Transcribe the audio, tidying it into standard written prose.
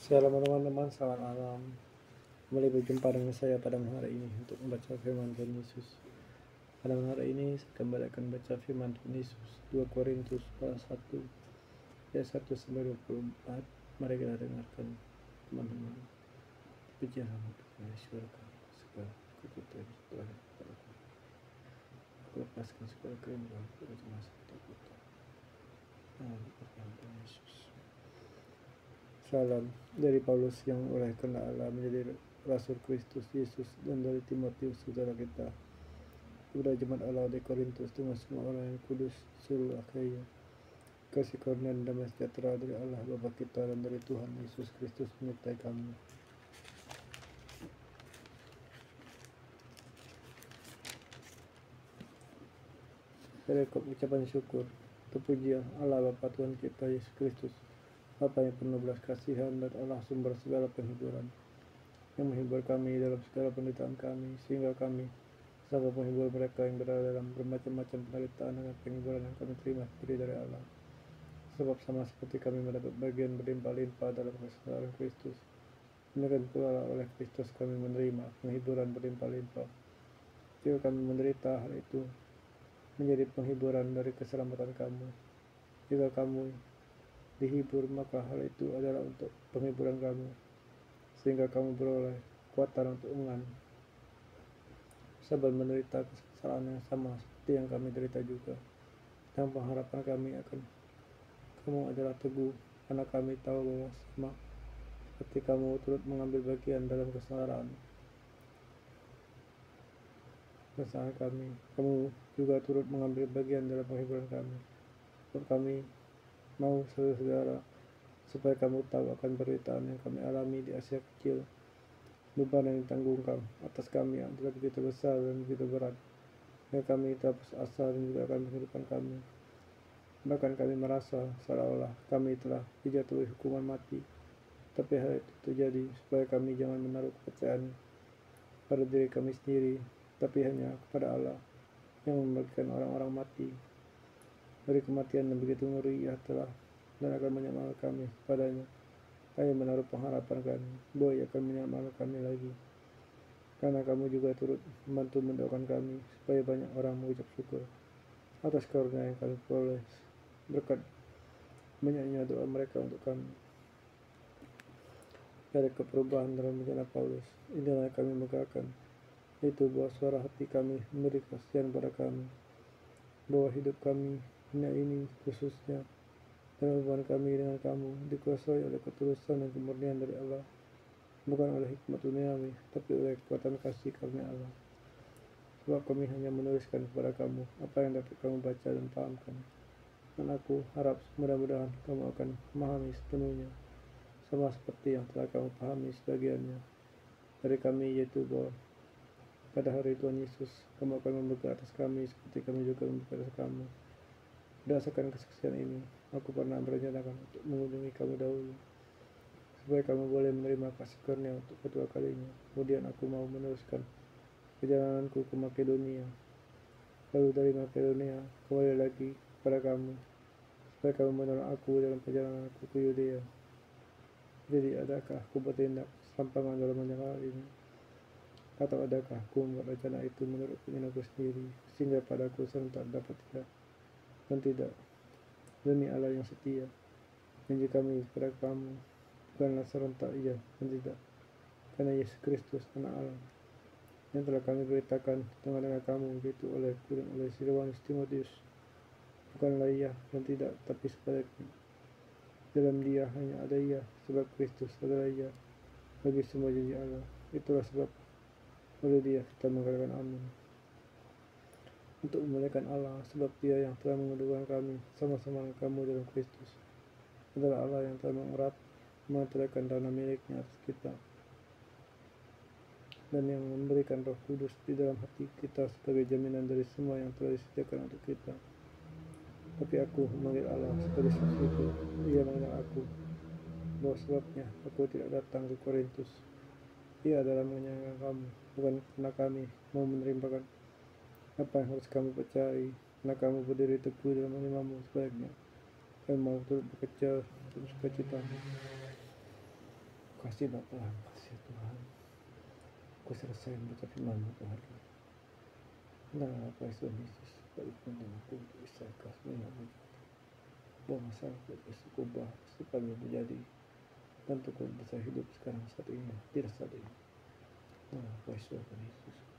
Shalom teman-teman, selamat malam. Kembali berjumpa dengan saya pada malam hari ini untuk membaca firman Tuhan Yesus. Pada malam hari ini saya kembali akan baca firman Tuhan Yesus 2 Korintus pasal 1 ayat 1 sampai 24. Mari kita dengarkan teman-teman. Pujian Tuhan Yesus segala kebutuhan Tuhan kepadaku. Aku lepaskan segala kerinduan pada masa kita. Tuhan Yesus. Salam dari Paulus yang oleh karena Allah menjadi Rasul Kristus Yesus, dan dari Timotius saudara kita, kepada jemaat Allah di Korintus dengan semua orang yang kudus seluruh Akhaya. Kasih karunia dan damai sejahtera dari Allah Bapa kita dan dari Tuhan Yesus Kristus menyertai kamu. Rekop ucapan syukur. Terpuji Allah Bapa Tuhan kita Yesus Kristus, Bapa yang penuh belas kasihan dan Allah sumber segala penghiburan, yang menghibur kami dalam segala penderitaan kami, sehingga kami sama menghibur mereka yang berada dalam bermacam-macam penderitaan dengan penghiburan yang kami terima sendiri dari Allah. Sebab sama seperti kami mendapat bagian berlimpah-limpah dalam kesesaran Kristus, demikian pula oleh Kristus kami menerima penghiburan berlimpah-limpah. Jika kami menderita, hal itu menjadi penghiburan dari keselamatan kamu. Jika kamu dihibur, maka hal itu adalah untuk penghiburan kamu, sehingga kamu beroleh kekuatan untuk sabar menderita kesalahan yang sama seperti yang kami derita juga. Dan pengharapan kami akan kamu adalah teguh, karena kami tahu bahwa sama seperti kamu turut mengambil bagian dalam kesalahan kami, kamu juga turut mengambil bagian dalam penghiburan kami. Sebab kami mau saudara-saudara supaya kamu tahu akan penderitaan yang kami alami di Asia Kecil, beban yang ditanggungkan atas kami yang telah begitu besar dan begitu berat, yang kami tak putus asa dan juga akan kehidupan kami. Bahkan kami merasa seolah-olah kami telah dijatuhi hukuman mati, tapi hal itu terjadi supaya kami jangan menaruh kepercayaan pada diri kami sendiri, tapi hanya kepada Allah yang membagikan orang-orang mati dari kematian yang begitu ngeri, ya telah dan akan menyelamatkan kami padanya. Kami menaruh pengharapan kami bahwa Ia akan menyelamatkan kami lagi, karena kamu juga turut membantu mendoakan kami supaya banyak orang mengucap syukur atas karunia yang kami peroleh berkat banyaknya doa mereka untuk kami. Dari keperubahan dalam rencana Paulus, inilah yang kami megahkan, yaitu bahwa suara hati kami memberi kesaksian pada kami, bahwa hidup kami ini khususnya dan hubungan kami dengan kamu dikuasai oleh ketulusan dan kemurnian dari Allah, bukan oleh hikmat duniawi, tapi oleh kekuatan kasih karunia Allah. Sebab kami hanya menuliskan kepada kamu apa yang dapat kamu baca dan pahamkan, dan aku harap mudah-mudahan kamu akan memahami sepenuhnya, sama seperti yang telah kamu pahami sebagiannya dari kami, yaitu bahwa pada hari Tuhan Yesus kamu akan membuka atas kami seperti kami juga membuka atas kamu. Berdasarkan kesaksian ini, aku pernah berencanakan untuk mengunjungi kamu dahulu, supaya kamu boleh menerima kasih karunia untuk kedua kalinya. Kemudian aku mau meneruskan perjalananku ke Makedonia, lalu dari Makedonia kembali lagi kepada kamu, supaya kamu menolong aku dalam perjalananku ke Yudea. Jadi adakah aku bertindak serampangan dalam hal ini? Atau adakah aku membuat rencana itu menurut keinginanku sendiri, sehingga padaku serentak dapat tidak dan tidak? Demi Allah yang setia, janji kami kepada kamu bukanlah serentak iya dan tidak, karena Yesus Kristus anak Allah yang telah kami beritakan tengah-tengah kamu, yaitu olehku dan oleh Silwanus Timotius, bukanlah iya dan tidak, tapi sebaliknya. Dalam Dia hanya ada iya, sebab Kristus adalah iya bagi semua janji Allah. Itulah sebab oleh Dia kita mengatakan amin, untuk memuliakan Allah, sebab Dia yang telah menguduhkan kami sama-sama dengan kamu dalam Kristus adalah Allah yang telah mengantarkan dana miliknya atas kita, dan yang memberikan Roh Kudus di dalam hati kita sebagai jaminan dari semua yang telah disediakan untuk kita. Tapi aku memanggil Allah sebagai saksiku, Ia mengenal aku, bahwa sebabnya aku tidak datang ke Korintus. Ia adalah menyenangkan kamu, bukan karena kami mau menerima apa yang harus kamu percayai, karena kamu berdiri teguh dalam imanmu. Sebaliknya kami mau turut bekerja untuk sukacitamu. kasih Bapa, kasih Tuhan. Ku selesain baca firman-Mu Tuhan. Dalam apa Tuhan Yesus, berikan aku bisa kasih bahwa masyarakat suku bahasa kami menjadi dan Tuhan bisa hidup sekarang saat ini, tidak saat ini. Nah, apa Tuhan Yesus.